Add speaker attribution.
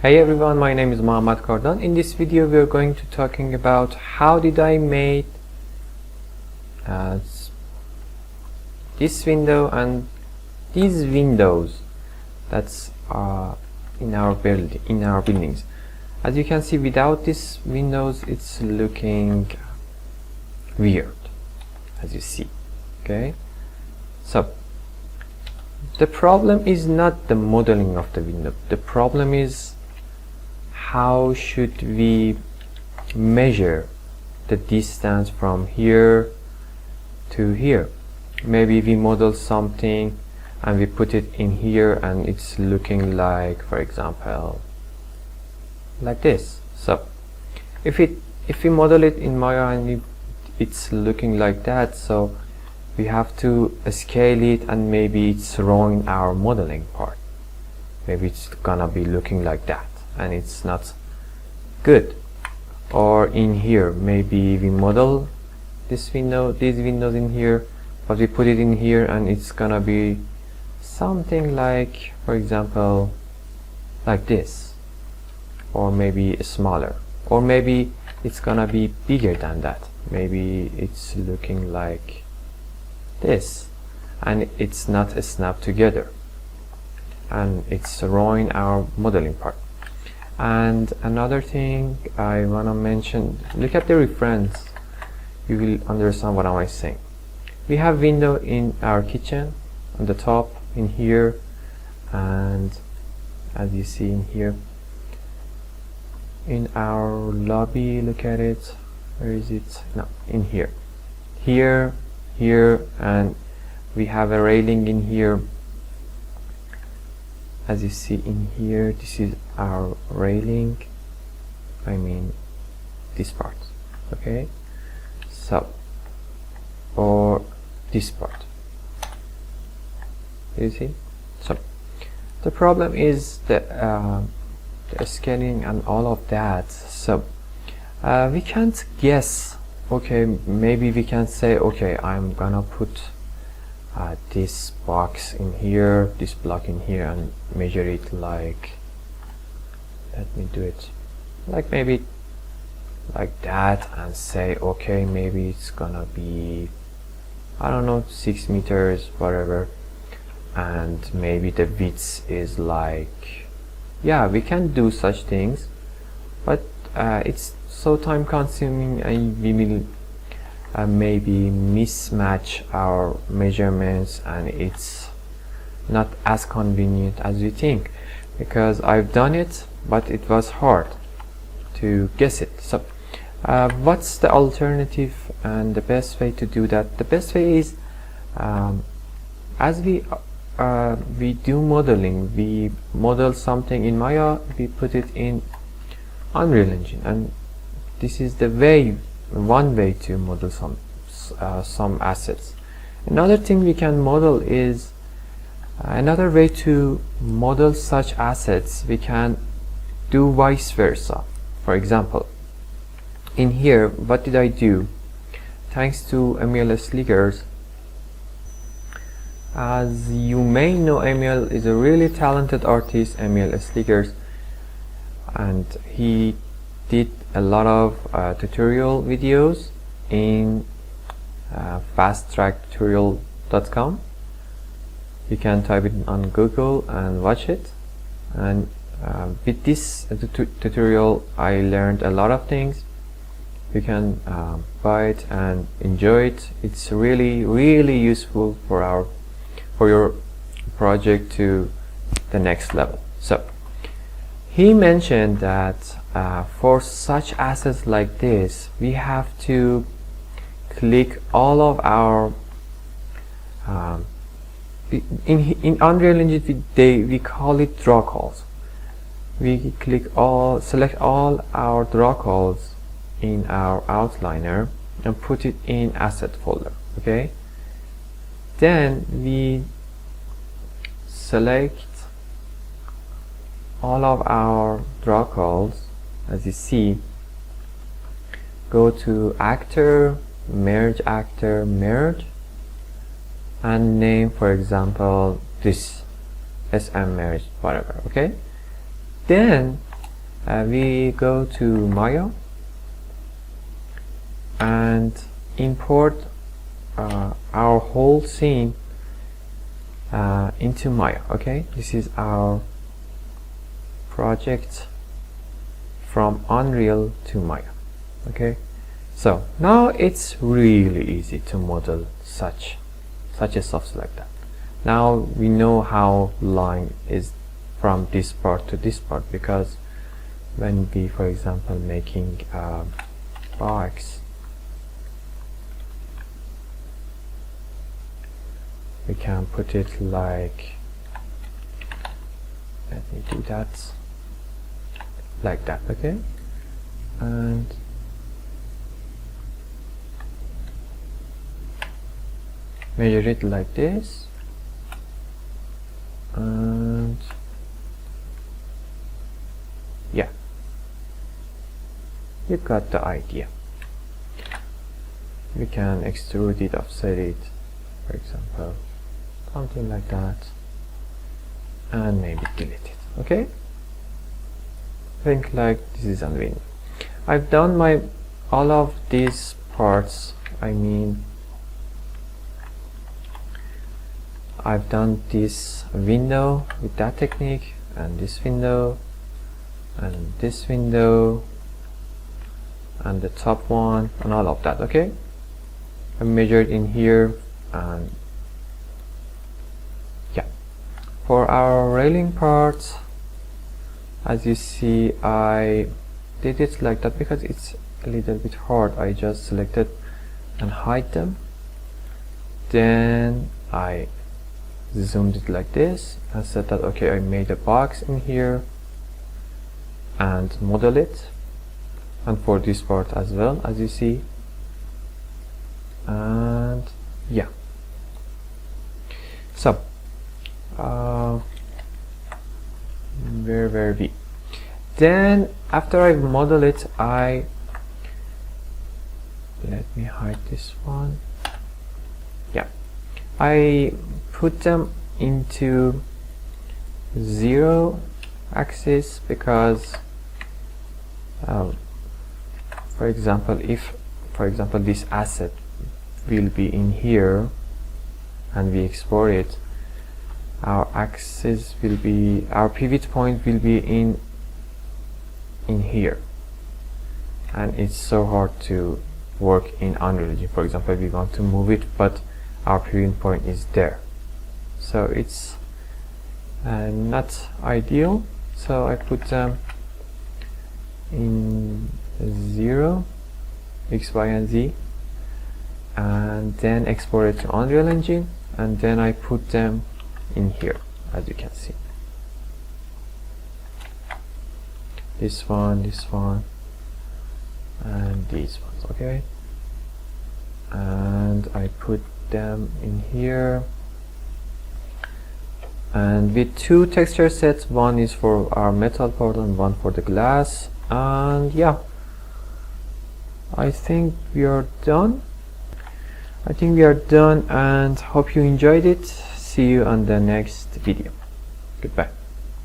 Speaker 1: Hey everyone, my name is Mohammad Kardan. In this video we are going to talking about how did I made this window and these windows that's in our buildings. As you can see, without these windows it's looking weird, as you see. Okay, so the problem is not the modeling of the window. The problem is how should we measure the distance from here to here. Maybe we model something and we put it in here and it's looking like, for example, like this. So if we model it in Maya and it's looking like that, so we have to scale it, and maybe it's wrong in our modeling part. Maybe it's gonna be looking like that and it's not good. Or in here, maybe we model these windows in here, but we put it in here and it's gonna be something like, for example, like this, or maybe smaller, or maybe it's gonna be bigger than that. Maybe it's looking like this and it's not snapped together and it's wrong in our modeling part. And another thing I want to mention, look at the reference, you will understand what am I saying. We have window in our kitchen on the top in here, and as you see in here in our lobby, look at it, where is it? No, in here, here, and we have a railing in here. As you see in here, this is our railing, I mean this part, okay? So, or this part, you see? So the problem is the scaling and all of that. So we can't guess. Okay, maybe we can say, okay, I'm gonna put this box in here, this block in here, and measure it like, let me do it like maybe like that, and say, okay, maybe it's gonna be, I don't know, 6 meters, whatever, and maybe the width is like, yeah, we can do such things, but it's so time consuming and we will maybe mismatch our measurements, and it's not as convenient as you think, because I've done it but it was hard to guess it. So what's the alternative and the best way to do that? The best way is, as we do modeling, we model something in Maya, we put it in Unreal Engine, and this is the way, one way to model some assets. Another thing we can model is, another way to model such assets, we can do vice versa. For example, in here, what did I do? Thanks to Emil Sliggers, as you may know, Emil is a really talented artist, Emil Sliggers, and he did a lot of tutorial videos in fasttracktutorial.com. You can type it on Google and watch it, and with this tutorial I learned a lot of things. You can buy it and enjoy it. It's really useful for your project to the next level. So he mentioned that for such assets like this, we have to click all of our in Unreal Engine we call it draw calls. We select all our draw calls in our outliner and put it in asset folder. Okay, then we select all of our draw calls. As you see, go to actor, merge, and name, for example, this SM merge, whatever. Okay, then we go to Maya and import our whole scene into Maya. Okay, this is our project from Unreal to Maya. Okay, so now it's really easy to model such a stuff like that. Now we know how line is from this part to this part, because when we, for example, making a box, we can put it like, let me do that like that. Okay, and measure it like this, and yeah, you got the idea. We can extrude it, offset it, for example, something like that, and maybe delete it. Okay, think like this is on window. I've done my all of these parts. I mean, I've done this window with that technique, and this window, and this window, and the top one, and all of that. Okay, I measured in here, and yeah, for our railing parts, as you see, I did it like that because it's a little bit hard. I just selected and hide them, then I zoomed it like this and said that okay, I made a box in here and model it, and for this part as well, as you see. And yeah, so where were we? Then after I model it, let me hide this one. Yeah, I put them into 0 axis because for example, if this asset will be in here and we export it, our axis will be, our pivot point will be in here, and it's so hard to work in Unreal Engine. For example, we want to move it, but our pivot point is there, so it's not ideal. So I put them in 0, X, Y, and Z, and then export it to Unreal Engine, and then I put them in here, as you can see. This one, and these ones. Okay, and I put them in here, and with 2 texture sets, one is for our metal part and one for the glass. And yeah, I think we are done. And hope you enjoyed it. See you on the next video. Goodbye.